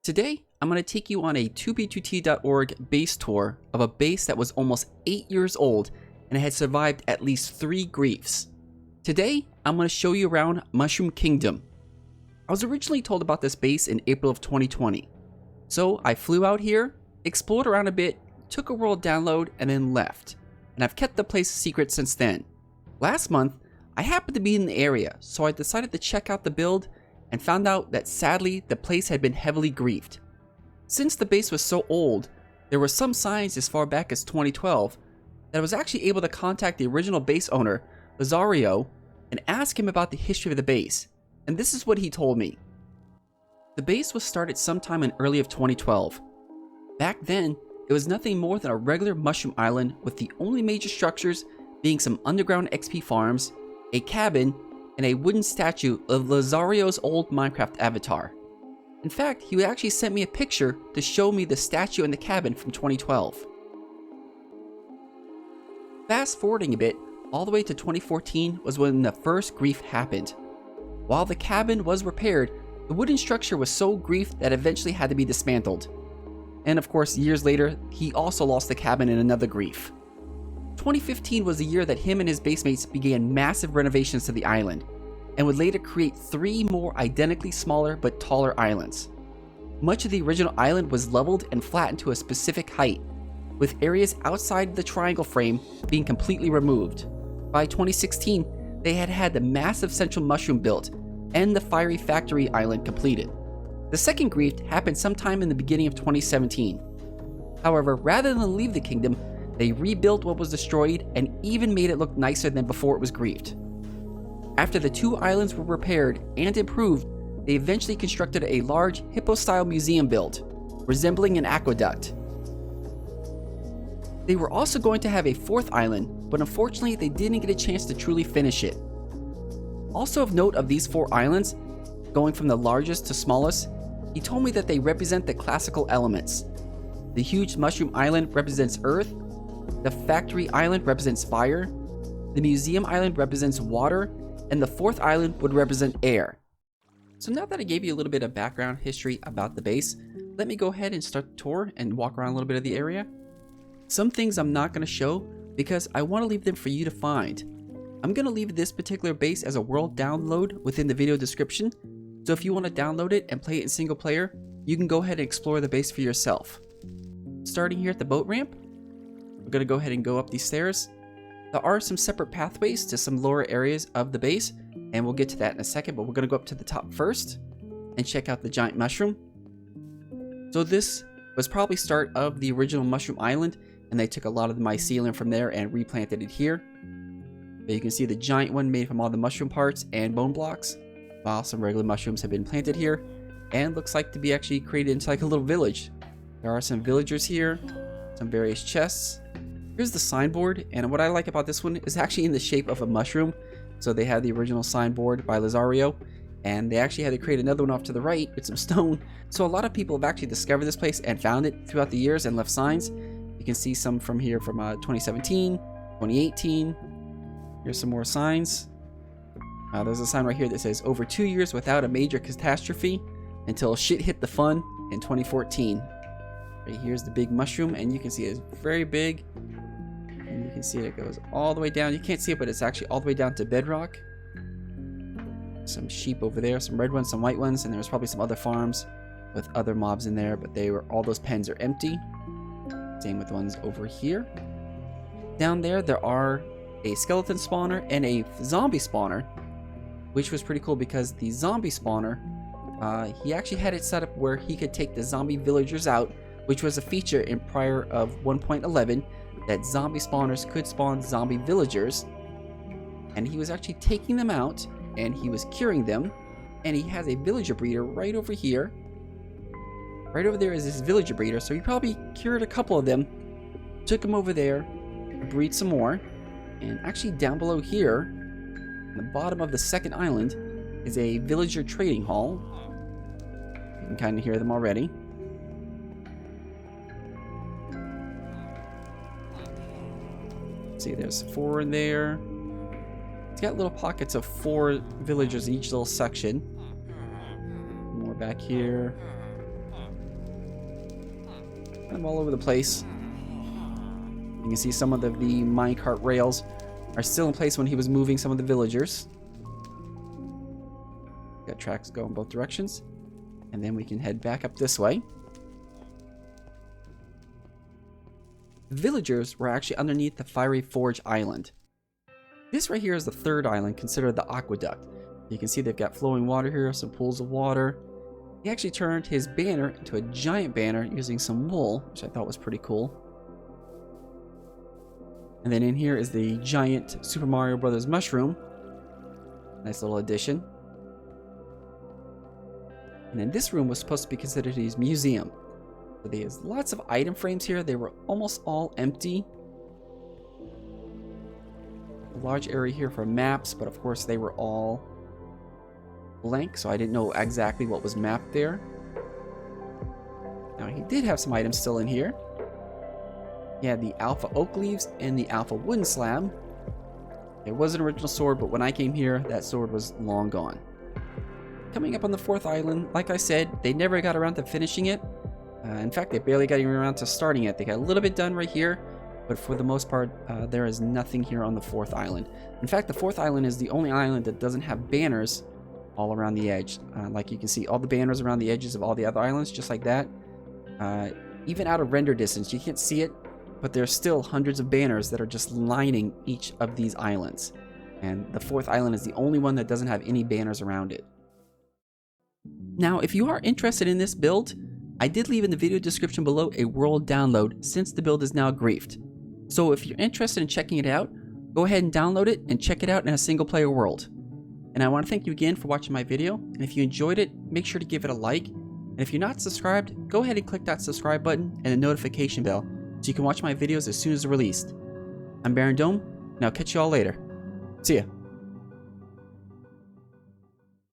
Today, I'm going to take you on a 2b2t.org base tour of a base that was almost 8 years old and had survived at least 3 griefs. Today, I'm going to show you around Mushroom Kingdom. I was originally told about this base in April of 2020. So I flew out here, explored around a bit, took a world download, and then left. And I've kept the place a secret since then. Last month, I happened to be in the area, so I decided to check out the build and found out that sadly the place had been heavily griefed. Since the base was so old, there were some signs as far back as 2012 that I was actually able to contact the original base owner, Lizzaroro, and ask him about the history of the base, and this is what he told me. The base was started sometime in early of 2012. Back then, it was nothing more than a regular mushroom island with the only major structures being some underground XP farms, a cabin, and a wooden statue of Lizzaroro's old Minecraft avatar. In fact, he actually sent me a picture to show me the statue and the cabin from 2012. Fast forwarding a bit, all the way to 2014 was when the first grief happened. While the cabin was repaired, the wooden structure was so griefed that eventually had to be dismantled. And of course, years later, he also lost the cabin in another grief. 2015 was the year that him and his basemates began massive renovations to the island, and would later create 3 more identically smaller but taller islands. Much of the original island was leveled and flattened to a specific height, with areas outside the triangle frame being completely removed. By 2016, they had had the massive central mushroom built, and the fiery factory island completed. The second grief happened sometime in the beginning of 2017. However, rather than leave the kingdom, they rebuilt what was destroyed and even made it look nicer than before it was griefed. After the 2 islands were repaired and improved, they eventually constructed a large hippo-style museum build, resembling an aqueduct. They were also going to have a 4th island, but unfortunately they didn't get a chance to truly finish it. Also of note of these 4 islands, going from the largest to smallest, he told me that they represent the classical elements. The huge mushroom island represents earth, the factory island represents fire, the museum island represents water, and the 4th island would represent air. So now that I gave you a little bit of background history about the base, let me go ahead and start the tour and walk around a little bit of the area. Some things I'm not going to show because I want to leave them for you to find. I'm going to leave this particular base as a world download within the video description, so if you want to download it and play it in single player, you can go ahead and explore the base for yourself. Starting here at the boat ramp, we're going to go ahead and go up these stairs. There are some separate pathways to some lower areas of the base, and we'll get to that in a second, but we're going to go up to the top first and check out the giant mushroom. So this was probably start of the original mushroom island, and they took a lot of the mycelium from there and replanted it here. But you can see the giant one made from all the mushroom parts and bone blocks, while some regular mushrooms have been planted here, and looks like to be actually created into like a little village. There are some villagers here, some various chests. Here's the signboard, and what I like about this one is actually in the shape of a mushroom. So they have the original signboard by Lizzaroro, and they actually had to create another one off to the right with some stone. So a lot of people have actually discovered this place and found it throughout the years and left signs. You can see some from here from 2017, 2018. Here's some more signs. There's a sign right here that says, over 2 years without a major catastrophe until shit hit the fan in 2014. Right here's the big mushroom, and you can see it's very big. And you can see it goes all the way down. You can't see it, but it's actually all the way down to bedrock. Some sheep over there, some red ones, some white ones, and there's probably some other farms with other mobs in there, but all those pens are empty. Same with the ones over here. Down there, there are a skeleton spawner and a zombie spawner, which was pretty cool because the zombie spawner, he actually had it set up where he could take the zombie villagers out, which was a feature in prior of 1.11 that zombie spawners could spawn zombie villagers, and he was actually taking them out and he was curing them, and he has a villager breeder right over here. Right over there is this villager breeder, so he probably cured a couple of them, took them over there to breed some more, and actually down below here, at the bottom of the 2nd island, is a villager trading hall. You can kind of hear them already. See, there's 4 in there. It's got little pockets of 4 villagers in each little section. More back here. kind of all over the place. You can see some of the minecart rails are still in place when he was moving some of the villagers. Got tracks going both directions. And then we can head back up this way. The villagers were actually underneath the Fiery Forge Island. This right here is the third island, considered the Aqueduct. You can see they've got flowing water here, some pools of water. He actually turned his banner into a giant banner using some wool, which I thought was pretty cool. And then in here is the giant Super Mario Brothers mushroom. Nice little addition. And then this room was supposed to be considered his museum. So there's lots of item frames here. They were almost all empty. A large area here for maps, but of course they were all blank, so I didn't know exactly what was mapped there. Now he did have some items still in here. He had the alpha oak leaves and the alpha wooden slab. It was an original sword, but when I came here, that sword was long gone. Coming up on the fourth island, like I said, they never got around to finishing it. In fact, they barely got even around to starting it. They got a little bit done right here, but for the most part, there is nothing here on the fourth island. In fact, the fourth island is the only island that doesn't have banners all around the edge. Like you can see all the banners around the edges of all the other islands, just like that. Even out of render distance, you can't see it, but there's still hundreds of banners that are just lining each of these islands. And the fourth island is the only one that doesn't have any banners around it. Now, if you are interested in this build, I did leave in the video description below a world download since the build is now griefed. So if you're interested in checking it out, go ahead and download it and check it out in a single player world. And I want to thank you again for watching my video, and if you enjoyed it, make sure to give it a like. And if you're not subscribed, go ahead and click that subscribe button and the notification bell so you can watch my videos as soon as they're released. I'm Baron Dome, and I'll catch you all later. See ya.